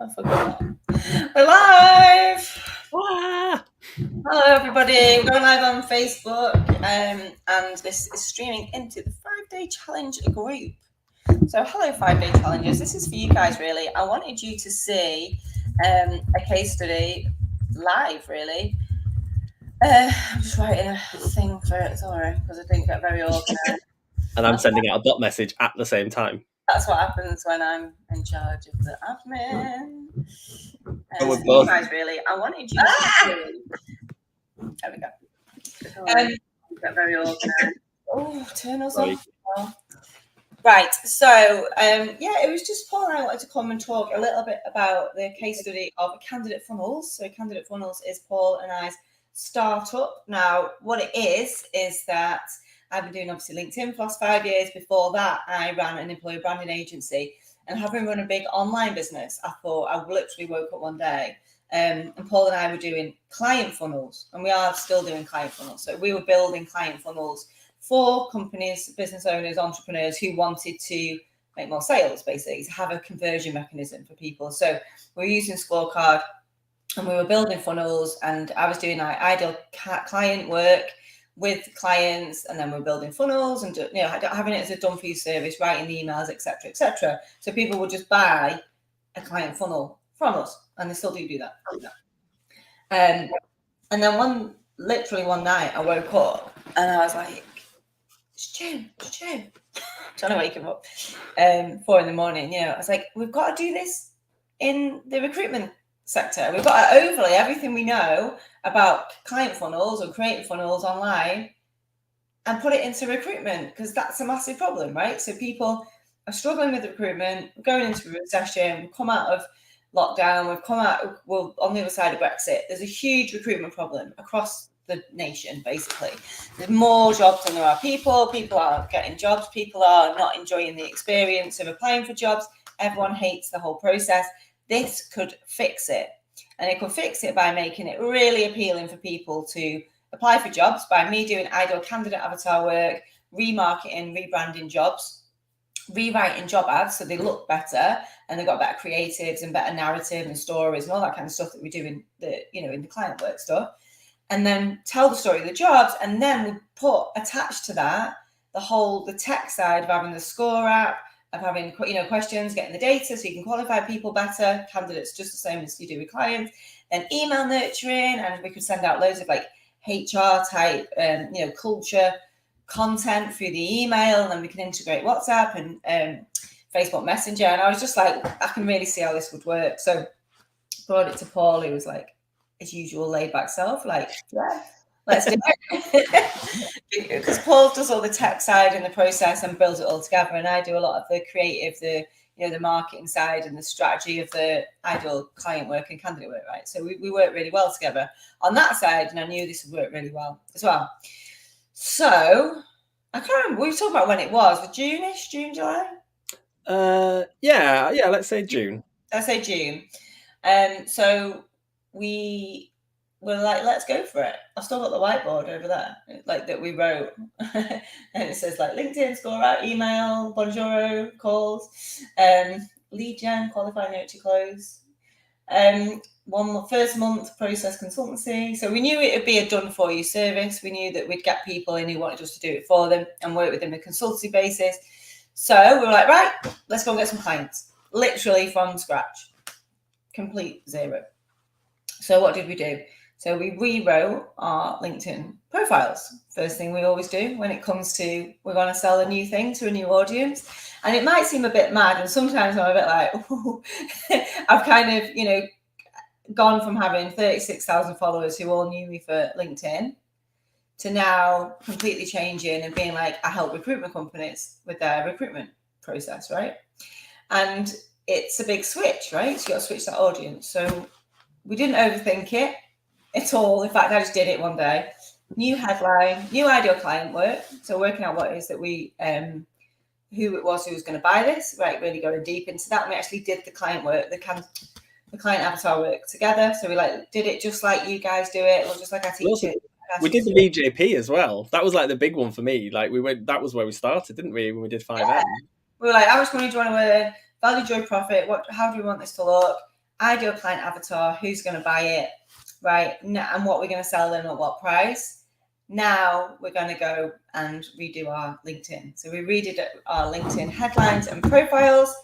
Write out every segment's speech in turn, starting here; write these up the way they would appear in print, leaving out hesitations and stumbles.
I forgot. We're live! Ah! Hello, everybody. We're going live on Facebook, and this is streaming into the 5-day challenge group. So, hello, 5-day challengers. This is for you guys, really. I wanted you to see a case study live, really. I'm just writing a thing for it, sorry, because I didn't get very organised. And I'm sending out a bot message at the same time. That's what happens when I'm in charge of the admin. We're both. Guys, really, I wanted you to see. There we go. Get very organised. Oh, turn us off. Right, so it was just Paul and I wanted to come and talk a little bit about the case study of Candidate Funnels. So Candidate Funnels is Paul and I's startup. Now, what it is that I've been doing obviously LinkedIn for the last 5 years. Before that, I ran an employer branding agency, and having run a big online business, I thought I literally woke up one day and Paul and I were doing client funnels, and we are still doing client funnels. So we were building client funnels for companies, business owners, entrepreneurs who wanted to make more sales, basically, to have a conversion mechanism for people. So we're using Scorecard, and we were building funnels, and I was doing ideal client work with clients, and then we're building funnels and having it as a done for you service, writing the emails, etc. So people would just buy a client funnel from us, and they still do that. And then one night I woke up and I was like, it's June. Trying to wake him up 4 a.m. I was like, we've got to do this in the recruitment sector. We've got to overlay everything we know about client funnels or creating funnels online and put it into recruitment, because that's a massive problem, right? So people are struggling with recruitment, we're going into a recession, we've come out of lockdown, we're on the other side of Brexit. There's a huge recruitment problem across the nation, basically. There's more jobs than there are people. People aren't getting jobs. People are not enjoying the experience of applying for jobs. Everyone hates the whole process. This could fix it. And it could fix it by making it really appealing for people to apply for jobs, by me doing ideal candidate avatar work, remarketing, rebranding jobs, rewriting job ads so they look better and they've got better creatives and better narrative and stories and all that kind of stuff that we do in the client work stuff. And then tell the story of the jobs, and then we put attached to that the tech side of having the score app, of having questions, getting the data so you can qualify people better, candidates just the same as you do with clients, and email nurturing, and we could send out loads of like HR type culture content through the email, and then we can integrate WhatsApp and Facebook Messenger. And I was just like, I can really see how this would work. So brought it to Paul, who was like his usual laid back self, like, yeah, let's do it. Because Paul does all the tech side and the process and builds it all together, and I do a lot of the creative, the marketing side and the strategy of the ideal client work and candidate work, right? So we work really well together on that side, and I knew this would work really well as well. So I can't remember, we were talking about when it was June-ish, June, July? Yeah, let's say June. So we were like, let's go for it. I've still got the whiteboard over there, like that we wrote. And it says like LinkedIn, score out, email, bonjour, calls, lead gen, qualify, nurture, close. First month process consultancy. So we knew it would be a done for you service. We knew that we'd get people in who wanted us to do it for them and work with them on a consultancy basis. So we were like, right, let's go and get some clients, literally from scratch, complete zero. So what did we do? So we rewrote our LinkedIn profiles. First thing we always do when it comes to, we want to sell a new thing to a new audience. And it might seem a bit mad, and sometimes I'm a bit like, ooh. I've kind of, gone from having 36,000 followers who all knew me for LinkedIn to now completely changing and being like, I help recruitment companies with their recruitment process, right? And it's a big switch, right? So you got to switch that audience. So we didn't overthink it at all. In fact, I just did it one day. New headline, new ideal client work. So working out what it is that we, who it was who was going to buy this, right? Really going deep into that. And we actually did the client work, the client avatar work together. So we did it just like you guys do it, or just like I teach it. We did the BJP as well. That was like the big one for me. Like that was where we started, didn't we? When we did 5M. We were like, how much money do you want to earn? Value, joy, profit. How do you want this to look? ideal client avatar, who's going to buy it, right? And what we're going to sell them at what price. Now we're going to go and redo our LinkedIn. So we redid our LinkedIn headlines and profiles,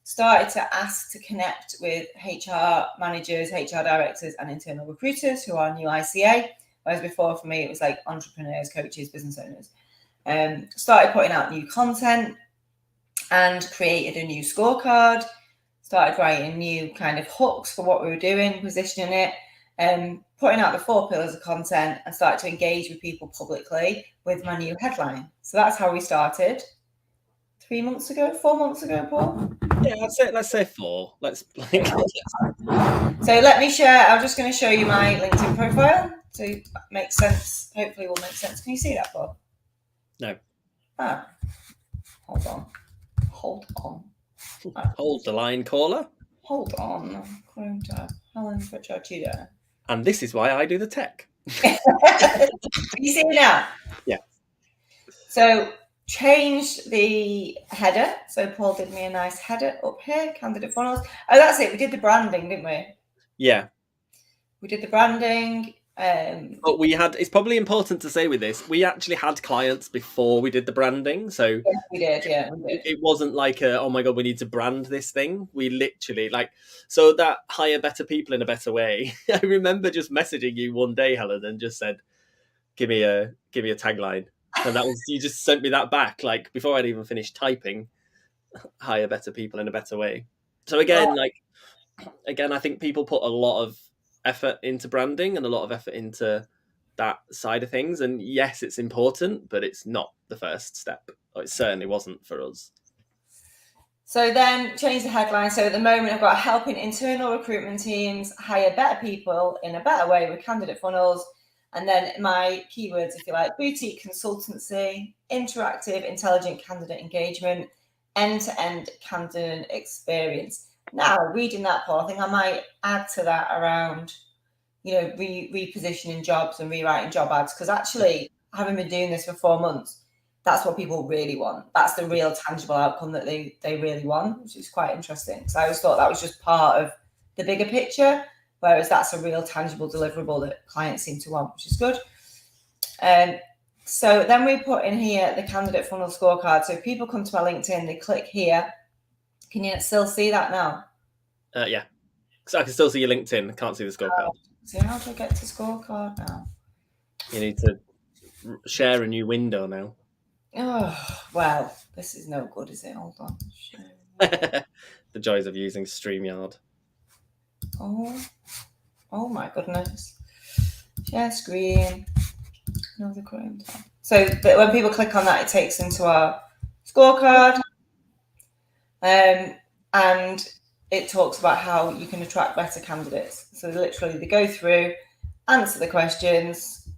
started to ask to connect with HR managers, HR directors, and internal recruiters who are new ICA. Whereas before, for me, it was like entrepreneurs, coaches, business owners. Started putting out new content and created a new scorecard. Started writing new kind of hooks for what we were doing, positioning it, putting out the 4 pillars of content, and started to engage with people publicly with my new headline. So that's how we started 4 months ago, Paul. Yeah, let's say 4. Let's. So let me share. I'm just going to show you my LinkedIn profile to make sense. Hopefully, will make sense. Can you see that, Paul? No. Ah, hold on. Hold the line, caller. Hold on. Chrome tab. Helen Pritchard Tudor. And this is why I do the tech. Can you see it now? Yeah. So changed the header. So Paul did me a nice header up here, candidate funnels. Oh, that's it. We did the branding, didn't we? Yeah. We did the branding. But it's probably important to say with this, we actually had clients before we did the branding. So yeah, we did. It wasn't like oh my God, we need to brand this thing. We literally so that hire better people in a better way. I remember just messaging you one day, Helen, and just said, give me a tagline. And that was, you just sent me that back, like before I'd even finished typing, hire better people in a better way. So again, I think people put a lot of effort into branding and a lot of effort into that side of things. And yes, it's important, but it's not the first step. It certainly wasn't for us. So then change the headline. So at the moment, I've got helping internal recruitment teams hire better people in a better way with candidate funnels. And then my keywords, if you like, boutique consultancy, interactive, intelligent candidate engagement, end-to-end candidate experience. Now, reading that, Paul, I think I might add to that around, repositioning jobs and rewriting job ads. Because actually, having been doing this for 4 months, that's what people really want. That's the real tangible outcome that they really want, which is quite interesting. So I always thought that was just part of the bigger picture, whereas that's a real tangible deliverable that clients seem to want, which is good. So then we put in here the candidate funnel scorecard. So if people come to my LinkedIn, they click here. Can you still see that now? Yeah. So I can still see your LinkedIn. I can't see the scorecard. So how do I get to scorecard now? You need to share a new window now. Oh, well, this is no good, is it? Hold on. The joys of using StreamYard. Oh my goodness. Share screen. Another Chrome tab. So when people click on that, it takes them to our scorecard. And it talks about how you can attract better candidates. So literally they go through, answer the questions,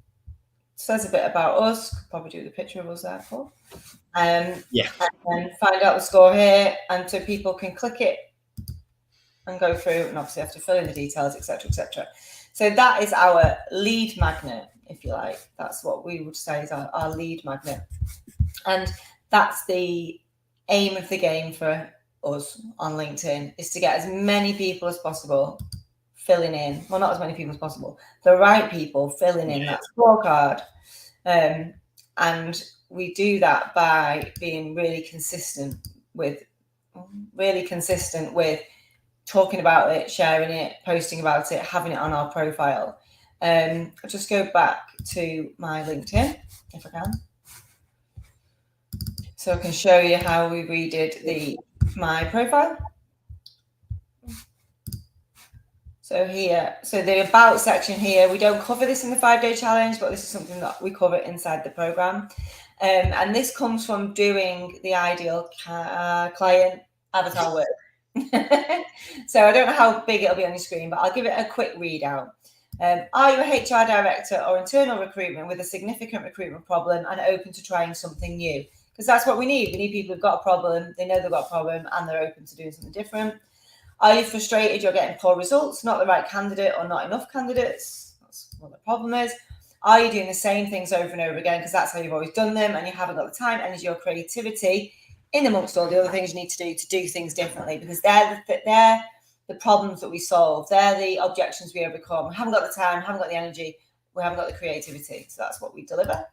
says a bit about us, could probably do the picture of us there, Paul. Yeah. And find out the score here, and so people can click it and go through, and obviously have to fill in the details, etc., etc. So that is our lead magnet, if you like. That's what we would say is our lead magnet. And that's the aim of the game for us on LinkedIn, is to get as many people as possible filling in, well, not as many people as possible, the right people filling in that scorecard. And we do that by being really consistent with talking about it, sharing it, posting about it, having it on our profile. I'll just go back to my LinkedIn if I can. So I can show you how we redid my profile. So here, so the about section here, we don't cover this in the 5-day challenge, but this is something that we cover inside the program. And this comes from doing the ideal client avatar work. So I don't know how big it'll be on your screen, but I'll give it a quick readout. Are you a HR director or internal recruitment with a significant recruitment problem and open to trying something new? Because that's what we need. We need people who've got a problem, they know they've got a problem, and they're open to doing something different. Are you frustrated you're getting poor results, not the right candidate or not enough candidates? That's what the problem is. Are you doing the same things over and over again because that's how you've always done them and you haven't got the time? And is your creativity in amongst all the other things you need to do things differently? Because they're the problems that we solve. They're the objections we overcome. We haven't got the time, haven't got the energy, we haven't got the creativity. So that's what we deliver.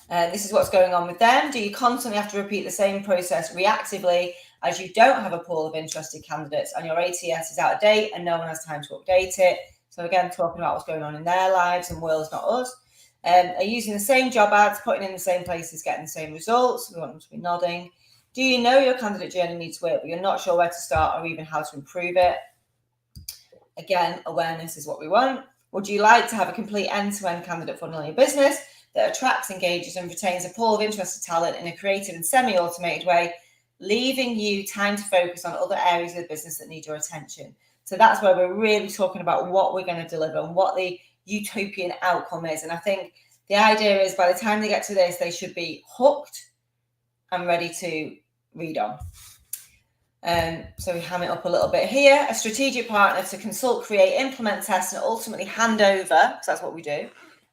This is what's going on with them. Do you constantly have to repeat the same process reactively as you don't have a pool of interested candidates and your ATS is out of date and no one has time to update it? So again, talking about what's going on in their lives and worlds, not us. Are using the same job ads, putting in the same places, getting the same results? We want them to be nodding. Do you know your candidate journey needs work, but you're not sure where to start or even how to improve it? Again, awareness is what we want. Would you like to have a complete end-to-end candidate funnel in your business that attracts, engages, and retains a pool of interested talent in a creative and semi-automated way, leaving you time to focus on other areas of the business that need your attention? So that's where we're really talking about what we're going to deliver and what the utopian outcome is. And I think the idea is by the time they get to this, they should be hooked and ready to read on. So we ham it up a little bit here. A strategic partner to consult, create, implement, test, and ultimately hand over, because that's what we do,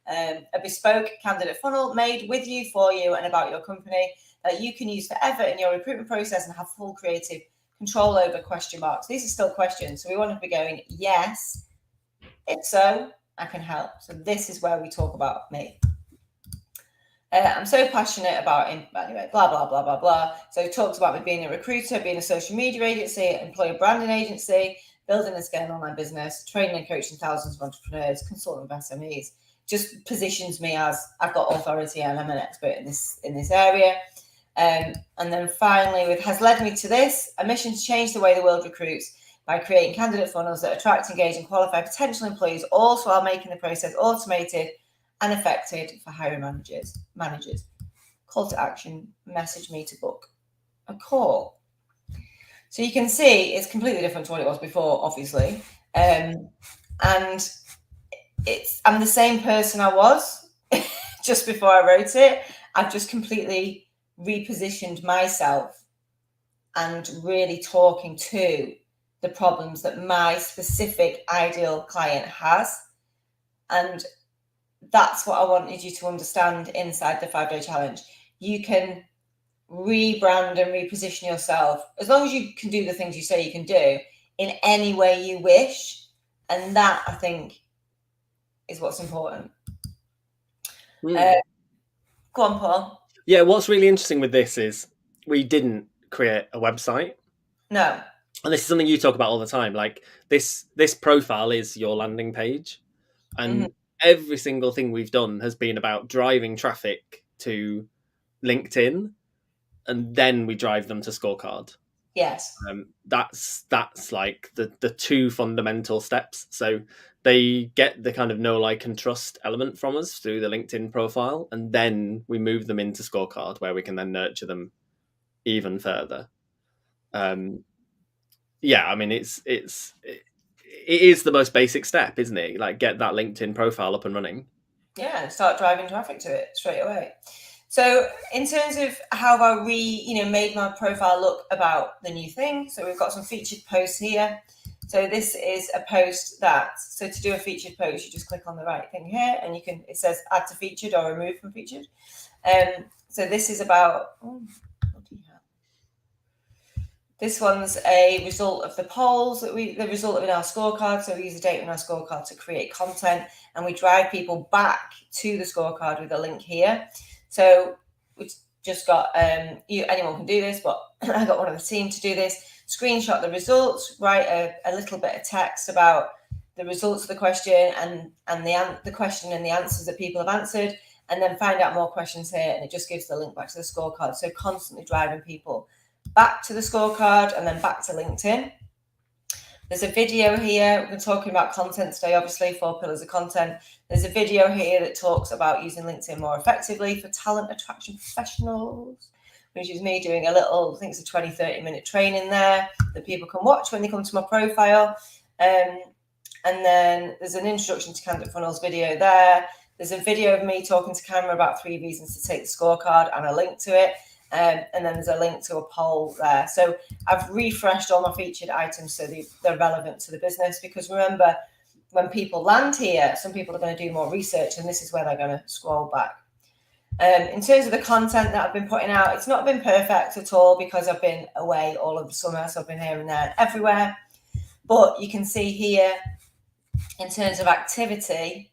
a bespoke candidate funnel made with you, for you, and about your company that you can use forever in your recruitment process and have full creative control over? Question marks. These are still questions. So we want to be going, yes, if so, I can help. So this is where we talk about me. I'm so passionate about, anyway, blah, blah, blah, blah, blah. So it talks about me being a recruiter, being a social media agency, employer branding agency, building and scaling online business, training and coaching thousands of entrepreneurs, consulting with SMEs. Just positions me as I've got authority and I'm an expert in this area. And then finally, with has led me to this, a mission to change the way the world recruits by creating candidate funnels that attract, engage, and qualify potential employees, also while making the process automated and effective for hiring managers. Call to action, message me to book a call. So you can see it's completely different to what it was before, obviously. And I'm the same person I was just before I wrote it. I've just completely repositioned myself and really talking to the problems that my specific ideal client has. And that's what I wanted you to understand inside the 5-day challenge. You can rebrand and reposition yourself as long as you can do the things you say you can do in any way you wish. And that, I think, is what's important. Go on, Paul. Yeah, what's really interesting with this is we didn't create a website. No. And this is something you talk about all the time. Like this profile is your landing page. And every single thing we've done has been about driving traffic to LinkedIn, and then we drive them to Scorecard. Yes. That's like the two fundamental steps. So they get the kind of know, like, and trust element from us through the LinkedIn profile, and then we move them into Scorecard, where we can then nurture them even further. Yeah, I mean, it is the most basic step, isn't it? Like, get that LinkedIn profile up and running. Yeah, start driving traffic to it straight away. So in terms of how have I made my profile look about the new thing, so we've got some featured posts here. So this is a post so to do a featured post, you just click on the right thing here and it says add to featured or remove from featured. So this is about, this one's a result of the polls the result of in our scorecard. So we use the data in our scorecard to create content, and we drive people back to the scorecard with a link here. So we just got, anyone can do this, but I got one of the team to do this. Screenshot the results, write a little bit of text about the results of the question and the question and the answers that people have answered, and then find out more questions here, and it just gives the link back to the scorecard. So constantly driving people back to the scorecard and then back to LinkedIn. There's a video here. We're talking about content today, obviously, 4 pillars of content. There's a video here that talks about using LinkedIn more effectively for talent attraction professionals, which is me doing a little, I think it's a 20-30 minute training there that people can watch when they come to my profile. And then there's an introduction to candidate funnels video there. There's a video of me talking to camera about 3 reasons to take the scorecard and a link to it. And then there's a link to a poll there. So I've refreshed all my featured items so they're relevant to the business, because remember, when people land here, some people are going to do more research, and this is where they're going to scroll back. In terms of the content that I've been putting out, it's not been perfect at all because I've been away all of the summer. So I've been here and there and everywhere. But you can see here, in terms of activity,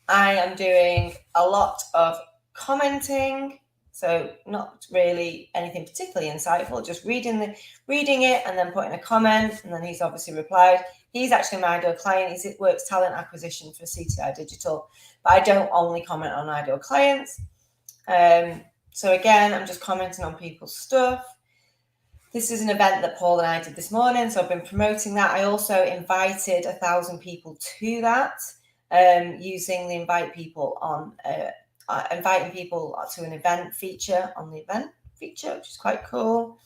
I am doing a lot of commenting. So not really anything particularly insightful, just reading it and then putting a comment. And then he's obviously replied. He's actually my ideal client. He works talent acquisition for CTI Digital, but I don't only comment on ideal clients. So again, I'm just commenting on people's stuff. This is an event that Paul and I did this morning, so I've been promoting that. I also invited 1,000 people to that, using the inviting people to an event feature on the event feature, which is quite cool.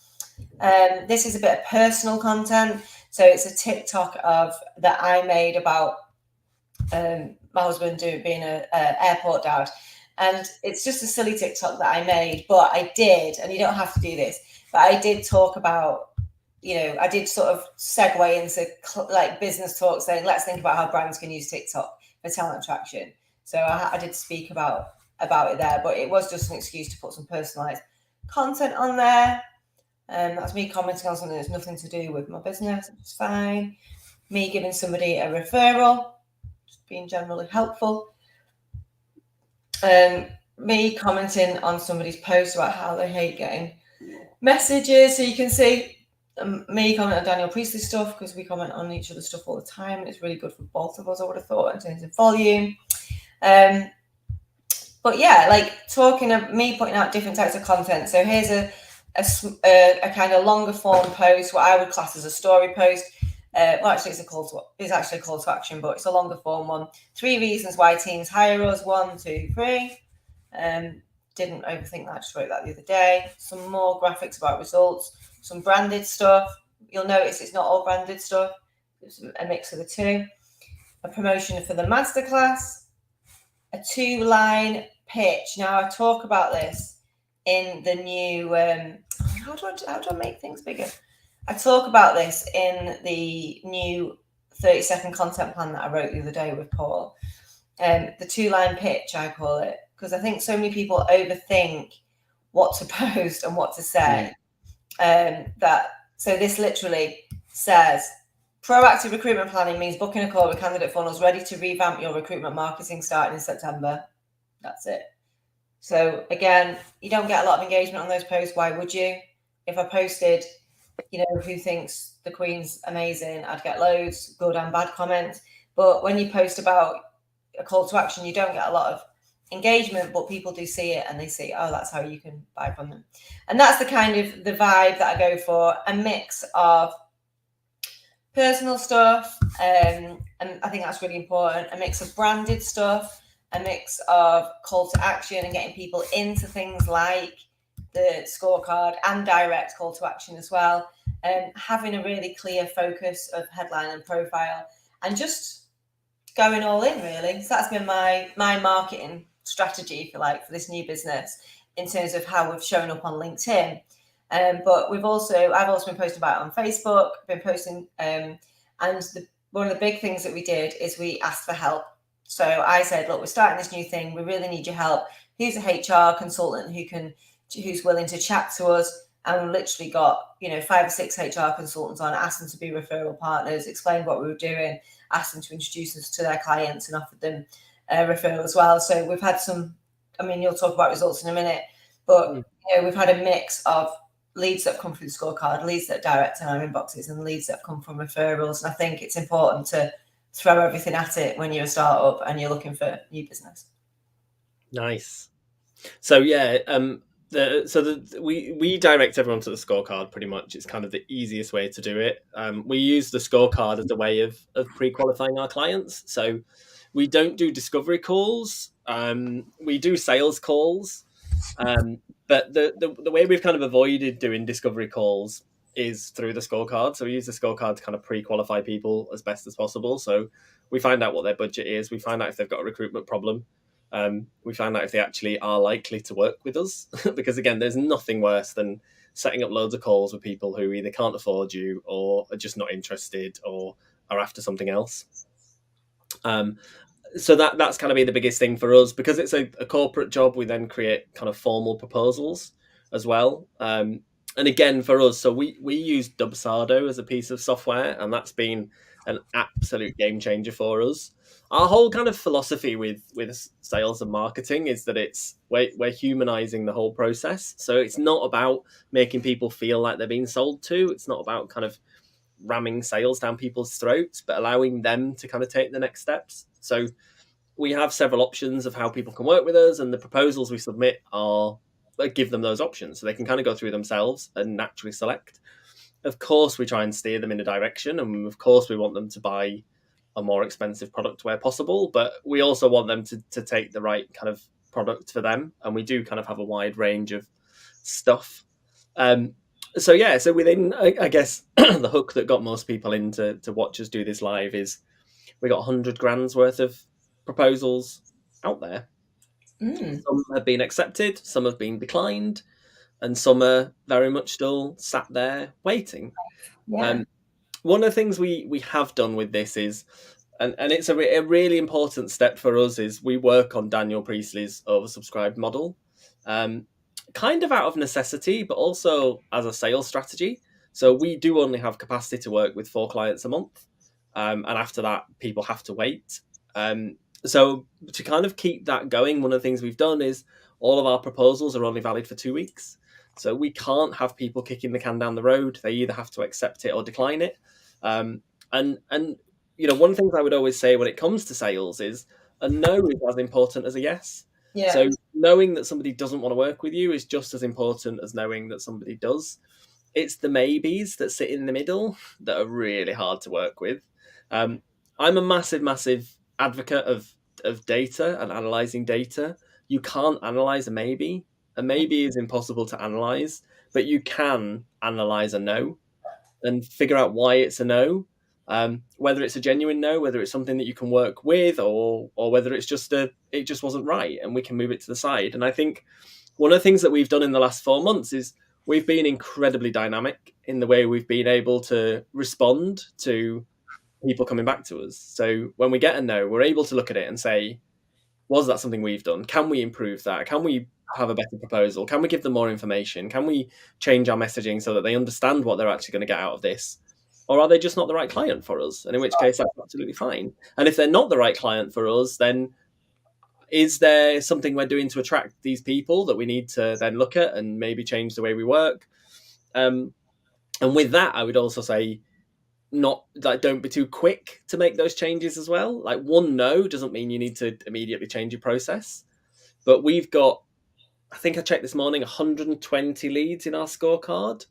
This is a bit of personal content, so it's a TikTok that I made about my husband being an airport dad, and it's just a silly TikTok that I made, but I did, and you don't have to do this, but I did talk about, I did sort of segue into like business talk, saying let's think about how brands can use TikTok for talent attraction. So I did speak about it there, but it was just an excuse to put some personalized content on there. That's me commenting on something that's nothing to do with my business, which is fine. Me giving somebody a referral, just being generally helpful. Me commenting on somebody's post about how they hate getting messages. So you can see me comment on Daniel Priestley stuff, because we comment on each other's stuff all the time, and it's really good for both of us, I would have thought, in terms of volume. But yeah, like talking of me putting out different types of content. So here's a kind of longer form post, what I would class as a story post. Well, actually, it's actually a call to action, but it's a longer form one. 3 reasons why teams hire us. 1, 2, 3. Didn't overthink that. Just wrote that the other day. Some more graphics about results. Some branded stuff. You'll notice it's not all branded stuff. It's a mix of the two. A promotion for the masterclass. A 2-line pitch. Now I talk about this in the new. How do I make things bigger? I talk about this in the new 30-second content plan that I wrote the other day with Paul. The 2-line pitch, I call it, because I think so many people overthink what to post and what to say. So this literally says, proactive recruitment planning means booking a call with candidate funnels ready to revamp your recruitment marketing starting in September. That's it. So again, you don't get a lot of engagement on those posts. Why would you? If I posted, who thinks the Queen's amazing, I'd get loads, good and bad comments. But when you post about a call to action, you don't get a lot of engagement, but people do see it and they see, oh, that's how you can buy from them. And that's the kind of the vibe that I go for, a mix of personal stuff, and I think that's really important, a mix of branded stuff, a mix of call to action and getting people into things like the scorecard and direct call to action as well, and having a really clear focus of headline and profile, and just going all in, really. So that's been my marketing strategy, if you like, for this new business in terms of how we've shown up on LinkedIn. But I've also been posting about it on Facebook, been posting, and one of the big things that we did is we asked for help. So I said, look, we're starting this new thing. We really need your help. Who's a HR consultant who's willing to chat to us? And we literally got, 5 or 6 HR consultants on, asked them to be referral partners, explained what we were doing, asked them to introduce us to their clients and offered them a referral as well. So we've had you'll talk about results in a minute, but we've had a mix of leads that have come through the scorecard, leads that are direct in our inboxes, and leads that have come from referrals. And I think it's important to throw everything at it when you're a startup and you're looking for new business. Nice. So yeah, we direct everyone to the scorecard pretty much. It's kind of the easiest way to do it. We use the scorecard as a way of pre-qualifying our clients. So we don't do discovery calls. We do sales calls. But the way we've kind of avoided doing discovery calls is through the scorecard. So we use the scorecard to kind of pre-qualify people as best as possible. So we find out what their budget is. We find out if they've got a recruitment problem. We find out if they actually are likely to work with us. Because again, there's nothing worse than setting up loads of calls with people who either can't afford you or are just not interested or are after something else. So that's kind of be the biggest thing for us. Because it's a corporate job, we then create kind of formal proposals as well. And again, for us, so we use Dubsado as a piece of software, and that's been an absolute game changer for us. Our whole kind of philosophy with sales and marketing is that we're humanizing the whole process. So it's not about making people feel like they're being sold to. It's not about kind of ramming sales down people's throats, but allowing them to kind of take the next steps. So we have several options of how people can work with us, and the proposals we submit are give them those options so they can kind of go through themselves and naturally select. Of course, we try and steer them in a direction, and of course, we want them to buy a more expensive product where possible, but we also want them to take the right kind of product for them, and we do kind of have a wide range of stuff. So within, I guess, the hook that got most people in to watch us do this live is we got 100 grand's worth of proposals out there. Some have been accepted, some have been declined, and some are very much still sat there waiting. One of the things we have done with this is, and it's a really important step for us, is we work on Daniel Priestley's oversubscribed model, kind of out of necessity, but also as a sales strategy. So we do only have capacity to work with 4 clients a month, and after that, people have to wait. So to kind of keep that going, one of the things we've done is all of our proposals are only valid for 2 weeks. So we can't have people kicking the can down the road. They either have to accept it or decline it. And you know, one of the things I would always say when it comes to sales is a no is as important as a yes. Yeah. So knowing that somebody doesn't want to work with you is just as important as knowing that somebody does. It's the maybes that sit in the middle that are really hard to work with. I'm a massive advocate of data and analyzing data. You can't analyze a maybe. A maybe is impossible to analyze, but you can analyze a no and figure out why it's a no. Whether it's a genuine no, whether it's something that you can work with, or whether it's just it just wasn't right and we can move it to the side. And I think one of the things that we've done in the last 4 months is we've been incredibly dynamic in the way we've been able to respond to people coming back to us. So when we get a no, we're able to look at it and say, was that something we've done? Can we improve that? Can we have a better proposal? Can we give them more information? Can we change our messaging so that they understand what they're actually going to get out of this? Or are they just not the right client for us? And in which case, that's absolutely fine. And if they're not the right client for us, then is there something we're doing to attract these people that we need to then look at and maybe change the way we work? And with that, I would also say, don't be too quick to make those changes as well. Like, one no doesn't mean you need to immediately change your process. But we've got, I think I checked this morning, 120 leads in our scorecard.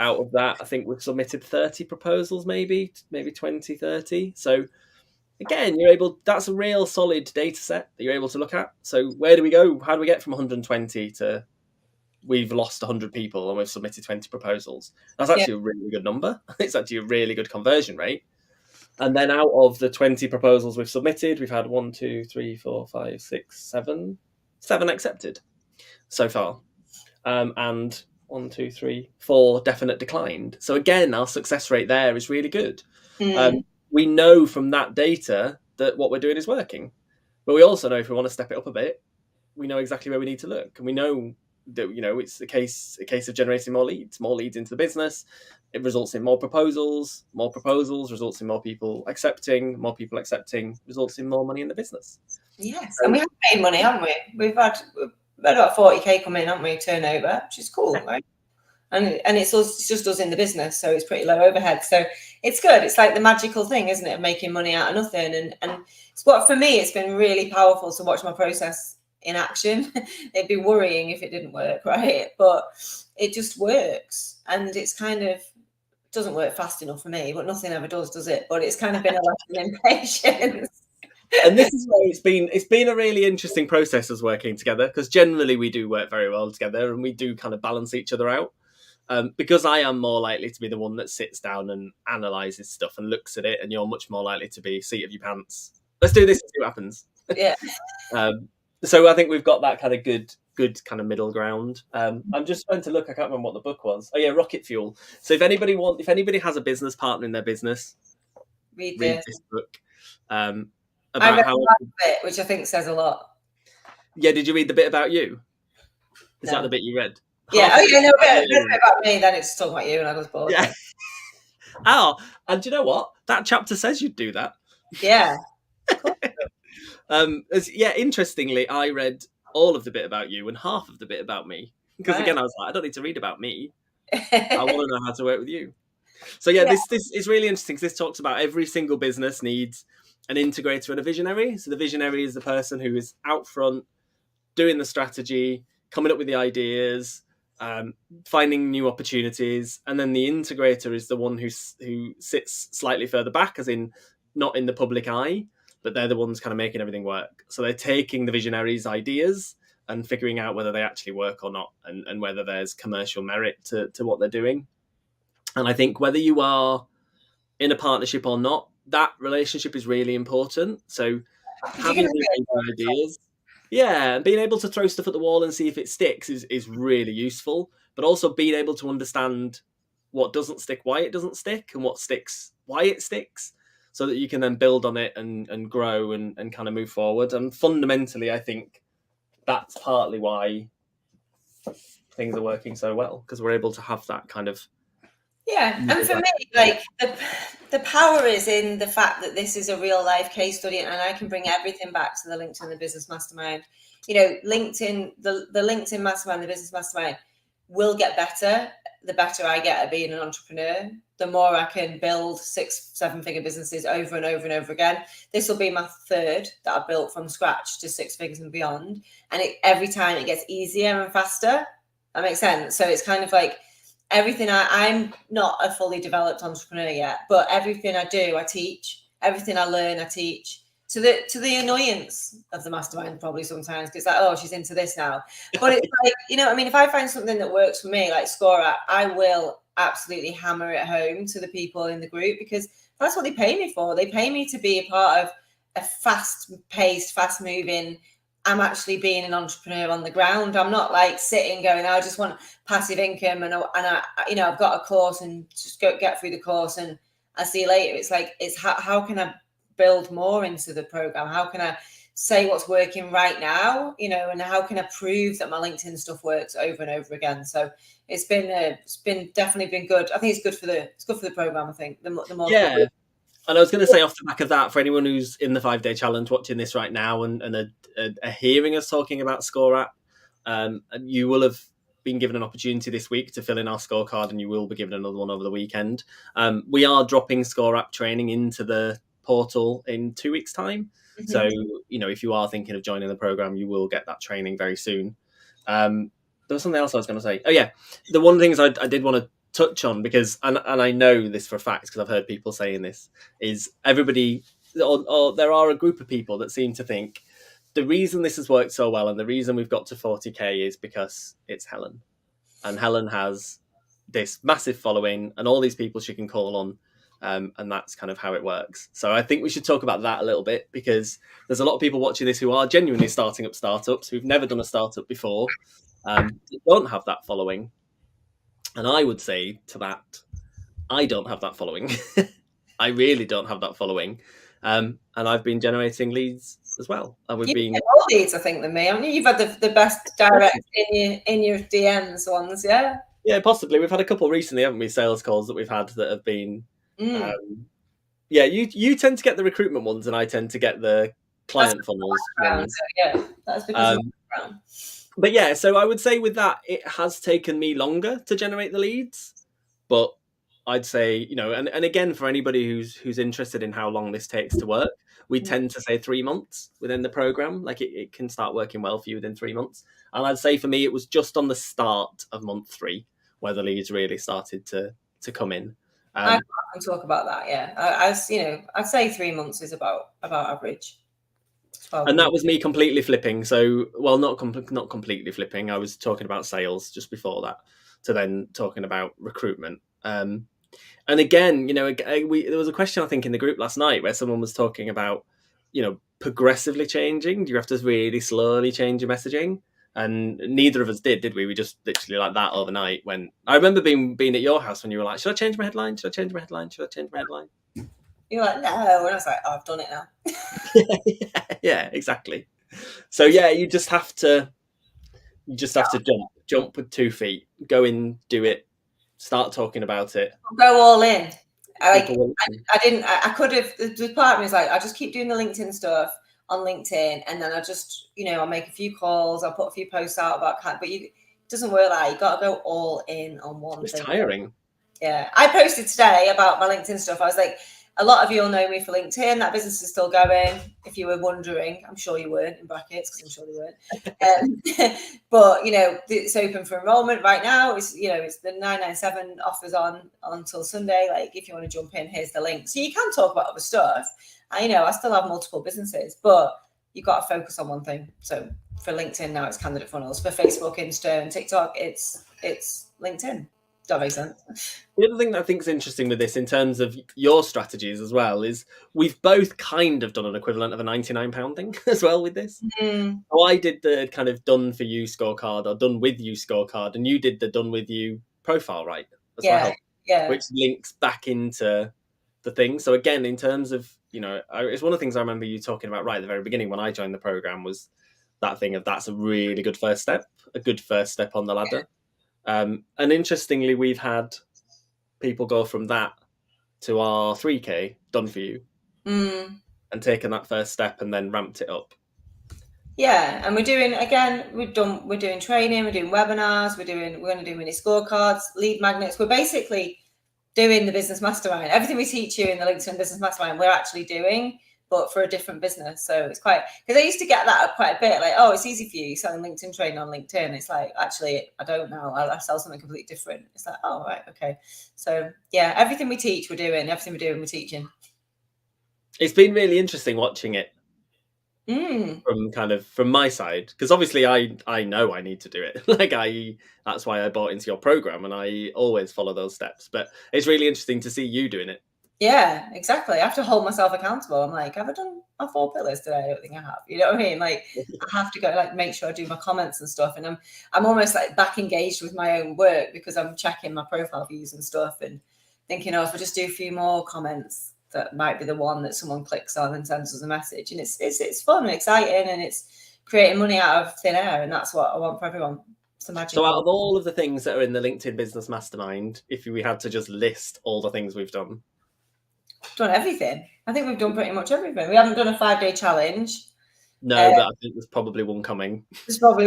Out of that, I think we've submitted 30 proposals, maybe 20, 30. So again, that's a real solid data set that you're able to look at. So where do we go? How do we get from 120 to we've lost 100 people and we've submitted 20 proposals? That's actually a really good number. It's actually a really good conversion rate. And then out of the 20 proposals we've submitted, we've had 1, 2, 3, 4, 5, 6, 7 accepted so far. And 1, 2, 3, 4 definite declined. So again, our success rate there is really good. We know from that data that what we're doing is working. But we also know if we want to step it up a bit, we know exactly where we need to look. And we know that, you know, it's a case of generating more leads into the business. It results in more proposals results in more people accepting results in more money in the business. Yes, and we have made money, haven't we? We've had about 40k come in, haven't we, turnover, which is cool, right? And it's just us in the business, so it's pretty low overhead. So it's good. It's like the magical thing, isn't it, of making money out of nothing? And it's for me, it's been really powerful to watch my process in action. It'd be worrying if it didn't work, right? But it just works, and it's kind of doesn't work fast enough for me, but nothing ever does it? But it's kind of been a lesson in patience. And this is why it's been a really interesting process as working together, because generally we do work very well together and we do kind of balance each other out. Because I am more likely to be the one that sits down and analyzes stuff and looks at it, and you're much more likely to be seat of your pants. Let's do this and see what happens. Yeah. So I think we've got that kind of good kind of middle ground. I'm just trying to look. I can't remember what the book was. Oh yeah, Rocket Fuel. So if anybody has a business partner in their business, read this book. About I read that bit, which I think says a lot. Yeah, did you read the bit about you? Is that the bit you read? Yeah. Oh, yeah. No, a bit about me. Then it's talking about you, and I was bored. Yeah. Oh, and do you know what? That chapter says you'd do that. Yeah. Interestingly, I read all of the bit about you and half of the bit about me. Because again, I was like, I don't need to read about me. I want to know how to work with you. So this is really interesting because this talks about every single business needs an integrator and a visionary. So the visionary is the person who is out front, doing the strategy, coming up with the ideas, finding new opportunities, and then the integrator is the one who sits slightly further back, as in not in the public eye, but they're the ones kind of making everything work. So they're taking the visionaries' ideas and figuring out whether they actually work or not, and whether there's commercial merit to what they're doing. And I think whether you are in a partnership or not, that relationship is really important. So having these ideas, and being able to throw stuff at the wall and see if it sticks is really useful. But also being able to understand what doesn't stick, why it doesn't stick, and what sticks, why it sticks, so that you can then build on it and grow and kind of move forward. And fundamentally, I think that's partly why things are working so well, because we're able to have that kind of. Yeah, and for me, like the power is in the fact that this is a real life case study, and I can bring everything back to the LinkedIn, the Business Mastermind. You know, LinkedIn, the LinkedIn Mastermind, the Business Mastermind will get better the better I get at being an entrepreneur. The more I can build 6-7 figure businesses over and over and over again. This will be my third that I built from scratch to 6 figures and beyond, and every time it gets easier and faster. That makes sense. So it's kind of like everything. I'm not a fully developed entrepreneur yet, but everything I do, I teach. Everything I learn, I teach. To the annoyance of the mastermind probably sometimes, because it's like, oh, she's into this now. But it's like, you know, I mean, if I find something that works for me, like Score App, I will absolutely hammer it home to the people in the group, because that's what they pay me for. They pay me to be a part of a fast-paced, fast-moving. I'm actually being an entrepreneur on the ground. I'm not like sitting going, I just want passive income and I you know, I've got a course and just get through the course and I'll see you later. It's like, it's how can I build more into the program? How can I say what's working right now, you know, and how can I prove that my LinkedIn stuff works over and over again? So it's been definitely been good. I think it's good for the program. I think the more And I was going to say off the back of that, for anyone who's in the 5-day challenge watching this right now and are hearing us talking about Score App, you will have been given an opportunity this week to fill in our scorecard, and you will be given another one over the weekend. We are dropping Score App training into the portal in 2 weeks' time. Mm-hmm. So, you know, if you are thinking of joining the program, you will get that training very soon. There was something else I was going to say. Oh, yeah. The one of the things I did want to touch on, because and I know this for a fact because I've heard people saying this, is everybody or there are a group of people that seem to think the reason this has worked so well and the reason we've got to 40k is because it's Helen, and Helen has this massive following and all these people she can call on, and that's kind of how it works. So I think we should talk about that a little bit, because there's a lot of people watching this who are genuinely starting up startups, who've never done a startup before, don't have that following. And I would say to that, I don't have that following. I really don't have that following. And I've been generating leads as well. And we've been more leads, I think, than me. I mean, you've had the best direct in your DMs ones, yeah? Yeah, possibly. We've had a couple recently, haven't we? Sales calls that we've had that have been. Yeah, you tend to get the recruitment ones, and I tend to get the client funnels. So yeah, that's because of background. But yeah, so I would say with that, it has taken me longer to generate the leads, but I'd say, you know, and again, for anybody who's interested in how long this takes to work, we tend to say 3 months within the program. Like it can start working well for you within 3 months. And I'd say for me, it was just on the start of month 3 where the leads really started to come in. I can talk about that. Yeah, I'd say 3 months is about average. And that was me completely flipping. So, well, not completely flipping. I was talking about sales just before that, to then talking about recruitment. And again, you know, there was a question I think in the group last night where someone was talking about, you know, progressively changing. Do you have to really slowly change your messaging? And neither of us did we? We just literally like that overnight. When I remember being at your house when you were like, "Should I change my headline? Should I change my headline? Should I change my headline?" You're like, no, and I was like, oh, I've done it now. yeah, exactly. So yeah, you just have to jump. jump with 2 feet, go in, do it, start talking about it. Go all in. I could have, the part of me is like, I just keep doing the LinkedIn stuff on LinkedIn, and then I just, I'll make a few calls, I'll put a few posts out about, but it doesn't work like that. You got to go all in on one thing. It's tiring. Yeah. I posted today about my LinkedIn stuff. I was like, a lot of you will know me for LinkedIn. That business is still going. If you were wondering, I'm sure you weren't, in brackets, because I'm sure you weren't. But it's open for enrollment right now. It's it's the 997 offers on until Sunday. Like, if you want to jump in, here's the link. So you can talk about other stuff. I still have multiple businesses, but you've got to focus on one thing. So for LinkedIn now, it's candidate funnels. For Facebook, Insta, and TikTok, it's LinkedIn. That makes sense. The other thing that I think is interesting with this, in terms of your strategies as well, is we've both kind of done an equivalent of a £99 thing as well with this. Mm. So I did the kind of done for you scorecard, or done with you scorecard, and you did the done with you profile, right? As well, which links back into the thing. So again, in terms of, it's one of the things I remember you talking about right at the very beginning when I joined the program, was that thing of, that's a really good first step, on the ladder. And interestingly, we've had people go from that to our 3K done for you, and taken that first step and then ramped it up. Yeah, and we're doing training, we're doing webinars, we're going to do mini scorecards, lead magnets. We're basically doing the business mastermind. Everything we teach you in the LinkedIn business mastermind, we're actually doing, but for a different business. So it's quite, because I used to get that up quite a bit, like, oh, it's easy for you selling LinkedIn training on LinkedIn. It's like, actually, I don't know. I sell something completely different. It's like, oh, right, okay. So yeah, everything we teach, we're doing. Everything we're doing, we're teaching. It's been really interesting watching it from my side, because obviously I know I need to do it. That's why I bought into your program, and I always follow those steps. But it's really interesting to see you doing it. Yeah, exactly. I have to hold myself accountable. I'm like, have I done my 4 pillars today? I don't think I have. You know what I mean? Like, I have to go, make sure I do my comments and stuff. And I'm almost back engaged with my own work, because I'm checking my profile views and stuff, and thinking, if I just do a few more comments, that might be the one that someone clicks on and sends us a message. And it's fun and exciting, and it's creating money out of thin air. And that's what I want for everyone. So out of all of the things that are in the LinkedIn Business Mastermind, if we had to just list all the things we've done everything. I think we've done pretty much everything. We haven't done a 5-day challenge. No, but I think there's probably one coming. But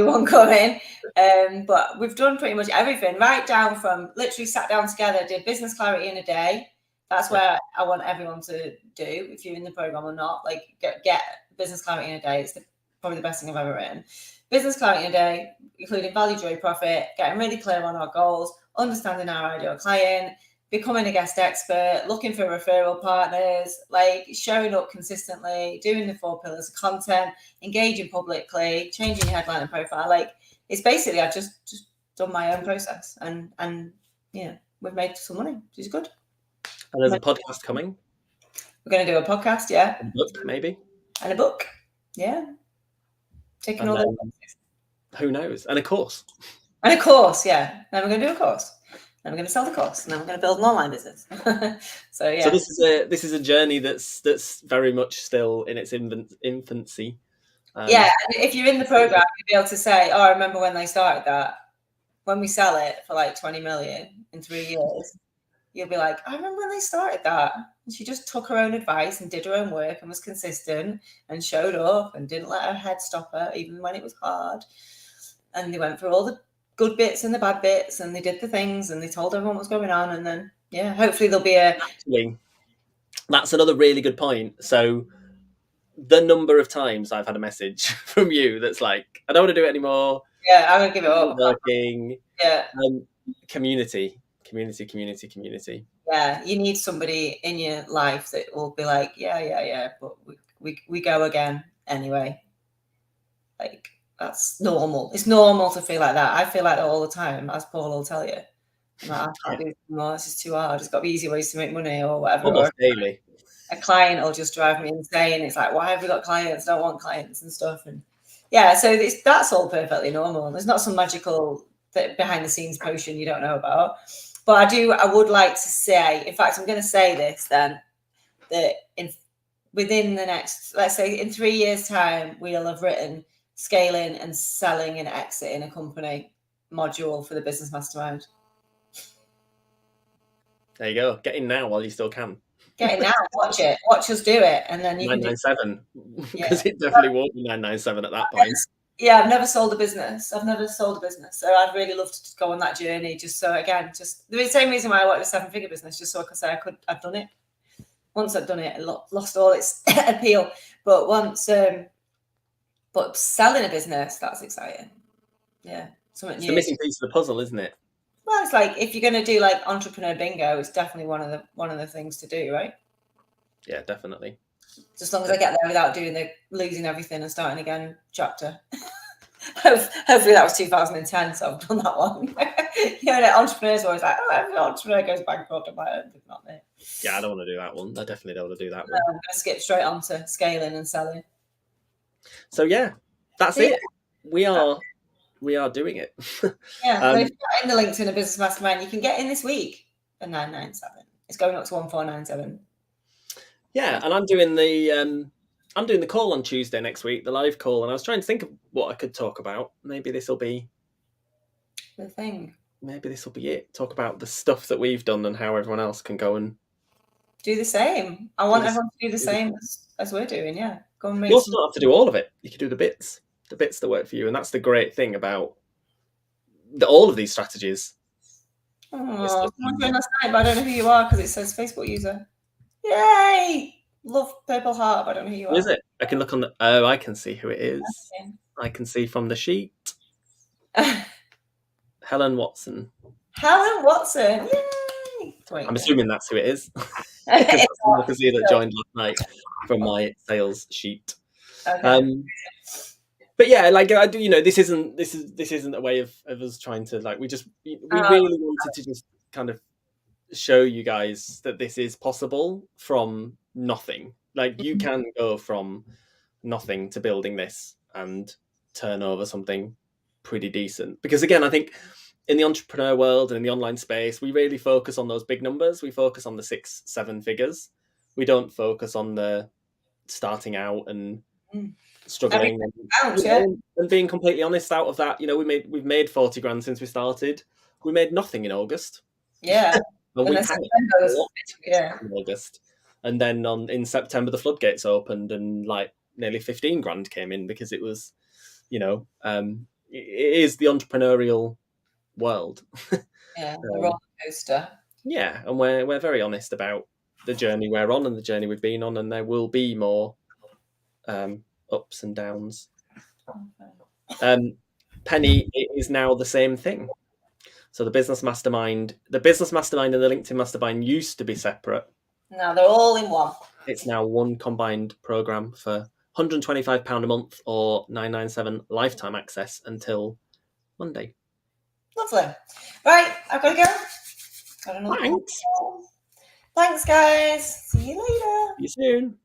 we've done pretty much everything, right down from literally sat down together, did business clarity in a day. That's where I want everyone to do, if you're in the program or not. Get business clarity in a day. It's probably the best thing I've ever written. Business clarity in a day, including value, joy, profit, getting really clear on our goals, understanding our ideal client, becoming a guest expert, looking for referral partners, showing up consistently, doing the 4 pillars of content, engaging publicly, changing your headline and profile. It's basically, I've just done my own process, and we've made some money, which is good. And there's a podcast coming. We're going to do a podcast, yeah. A book, maybe. And a book, yeah. Taking all the. Who knows? And a course. And a course, yeah. Then we're going to do a course. Then we're going to sell the course, and then we're going to build an online business. So yeah. So this is a journey that's very much still in its infancy. Yeah, and if you're in the program, you'll be able to say, "Oh, I remember when they started that." When we sell it for 20 million in 3 years, you'll be like, "I remember when they started that." And she just took her own advice and did her own work and was consistent and showed up and didn't let her head stop her, even when it was hard. And they went through all the good bits and the bad bits, and they did the things, and they told everyone what's going on, and then hopefully there'll be a. Actually, that's another really good point. So the number of times I've had a message from you that's like, I don't want to do it anymore. Yeah, I'm gonna give it up. Working. Yeah. Community. Yeah, you need somebody in your life that will be like, yeah, but we go again anyway. That's normal. It's normal to feel like that. I feel like that all the time, as Paul will tell you. I'm like, I can't do this anymore. This is too hard. There's got to be easier ways to make money or whatever. Almost daily. A client will just drive me insane. It's like, why have we got clients? I don't want clients and stuff. And yeah, so that's all perfectly normal. There's not some magical behind the scenes potion you don't know about. But I would like to say, in fact, I'm going to say this then, that within the next, let's say in 3 years' time, we'll have written scaling and selling and exiting a company module for the business mastermind. There you go. Get in now while you still can. Get in now, watch it. Watch us do it. And then you 997. Because it definitely won't be 997 at that point. Yeah, I've never sold a business. So I'd really love to go on that journey. Just so, again, just the same reason why I wanted a 7-figure business, just so I could say I've done it. Once I'd done it, it lost all its appeal. But but selling a business, that's exciting. Yeah, something new. It's the missing piece of the puzzle, isn't it? Well, it's like if you're going to do like entrepreneur bingo, it's definitely one of the things to do, right? Yeah, definitely. Just as long as I get there without doing the losing everything and starting again chapter. Hopefully that was 2010, so I've done that one. Entrepreneurs are always like, oh, every entrepreneur goes bankrupt. I'm like, not me. Yeah, I don't want to do that one. I definitely don't want to do that one. I'm going to skip straight on to scaling and selling. So yeah, that's it. We are doing it. Yeah, so if you're not in the LinkedIn Business Mastermind, you can get in this week at 997. It's going up to 1497. Yeah, and I'm doing the call on Tuesday next week, the live call, and I was trying to think of what I could talk about. Maybe this will be the thing. Maybe this will be it. Talk about the stuff that we've done and how everyone else can go and do the same. I want everyone to do the same as we're doing. Yeah, go and make. You also don't have to do all of it. You can do the bits that work for you, and that's the great thing about all of these strategies. Oh, someone joined last night, but I don't know who you are because it says Facebook user. Yay! Love Purple Heart, but I don't know who you are. Who is it? I can look on the. Oh, I can see who it is. Okay. I can see from the sheet. Helen Watson. Helen Watson. Yay! I'm assuming that's who it is. I can see that joined last night from my sales sheet. Okay. But yeah, like I do, this isn't a way of us trying to we really wanted to just kind of show you guys that this is possible from nothing. Like you can go from nothing to building this and turn over something pretty decent. Because again, I think in the entrepreneur world and in the online space, we really focus on those big numbers. We focus on the 6-7 figures. We don't focus on the starting out and struggling and being completely honest. Out of that, we've made 40 grand since we started. We made nothing in August. Yeah. In August, and then in September the floodgates opened and nearly 15 grand came in because it was, it is the entrepreneurial world. Yeah, the roller coaster. Yeah, and we're very honest about the journey we're on and the journey we've been on, and there will be more ups and downs. Penny, it is now the same thing. So the business mastermind and the LinkedIn mastermind used to be separate. Now they're all in one. It's now one combined program for £125 a month or $997 lifetime access until Monday. Lovely. Right, I've got to go. Thanks. Thanks, guys. See you later. See you soon.